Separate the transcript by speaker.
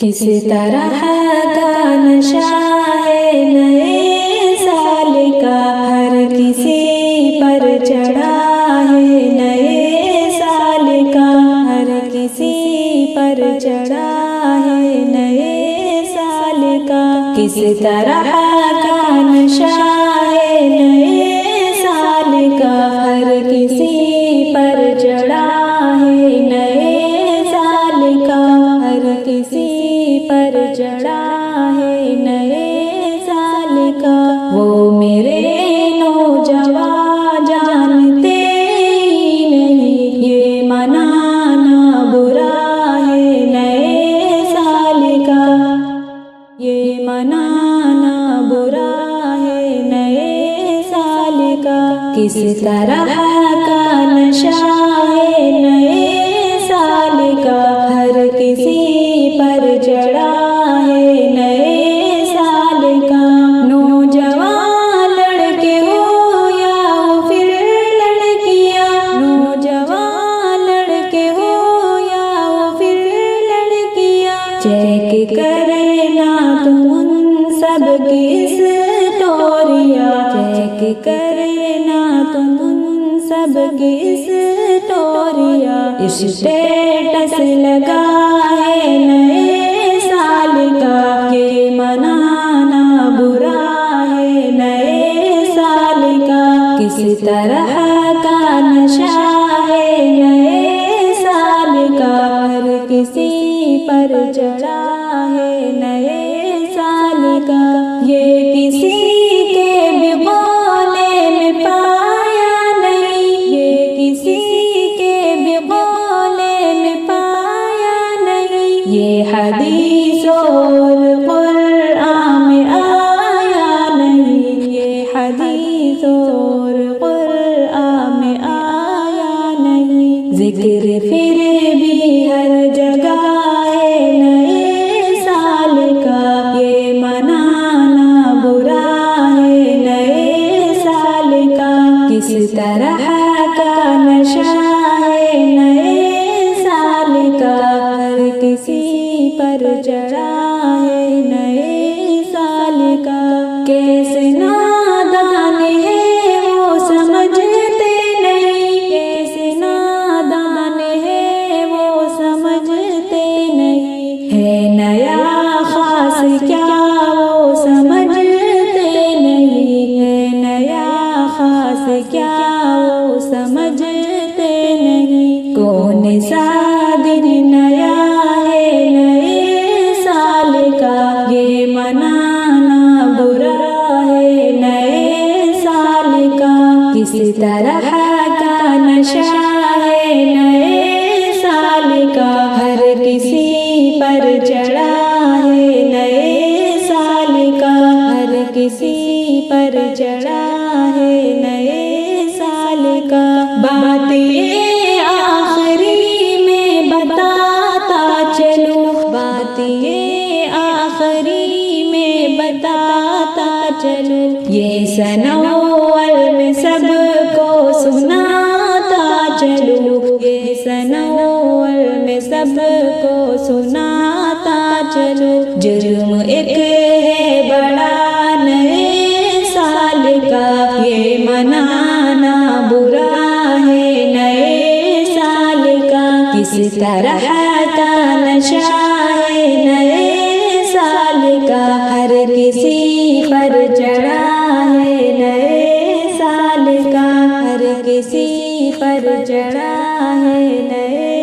Speaker 1: کس طرح کا نشہ ہے نئے سال کا، ہر کسی پر چڑھا ہے نئے سال کا، ہر کسی پر چڑھا ہے نئے سال کا۔ کس طرح کا نشہ ہے نئے سال کا، ہر کسی پر چڑھا ہے نئے سال کا، ہر کسی پر چڑھا ہے نئے سال کا۔ وہ میرے نوجوان جانتے ہی نہیں، یہ منانا برا ہے نئے سال کا، یہ منانا برا ہے نئے سال کا۔ کس طرح کا نشہ ہے نئے سال کا، ہر کسی پر چڑھا ہے نئے سال کا۔ نوجوان لڑکے ہو یا پھر لڑکیاں، نوجوان لڑکے ہو یا پھر لڑکیاں، چیک کرنا تم ان سب کی اسٹوریاں، چیک کرنا تم ان سب کی اسٹوریاں۔ اسٹیٹس لگا ہے نئے سال کا، یہ منانا برا ہے نئے سال کا۔ کس طرح کا نشہ ہے نئے سال کا، ہر کسی پر چڑھا ہے نئے سال کا۔ یہ کسی کے بھی بولے میں پایا نہیں، یہ کسی کے بھی بولے میں پایا نہیں، یہ حدیث اور قرآن میں آیا نہیں، یہ حدیث اور قرآن میں آیا نہیں۔ ذکر پھر بھی ہر جگہ ہے نئے سال کا، یہ منانا برا ہے نئے سال کا۔ کس طرح کا نشہ ہے نئے سال کا، ہر کسی پر چڑھا ہے نئے سال کا۔ کیسے نادان ہے وہ سمجھتے نہیں، کیسے نادان ہے وہ سمجھتے نہیں، ہے نیا خاص کیا وہ سمجھتے نہیں، ہے نیا خاص کیا وہ سمجھتے نہیں۔ کون سا دن نیا ہے نئے سال کا، یہ منانا برا ہے نئے سال کا۔ کس طرح کا نشہ ہے نئے سال کا، ہر کسی پر چڑھا ہے نئے سال کا، ہر کسی پر چڑھا ہے نئے سال کا۔ بات یہ آخری میں بتاتا چلوں، بات یہ آخری میں بتاتا چلوں، یہ سنور میں سب کو سناتا چلوں، یہ سنور میں سب کو سناتا چلوں۔ جرم ایک ہے بڑا نئے سال کا، یہ منانا برا ہے نئے سال کا۔ کس طرح کا نشہ ہے نئے سال کا، ہر کسی پر چڑھا ہے نئے سال کا، ہر کسی پر چڑھا ہے نئے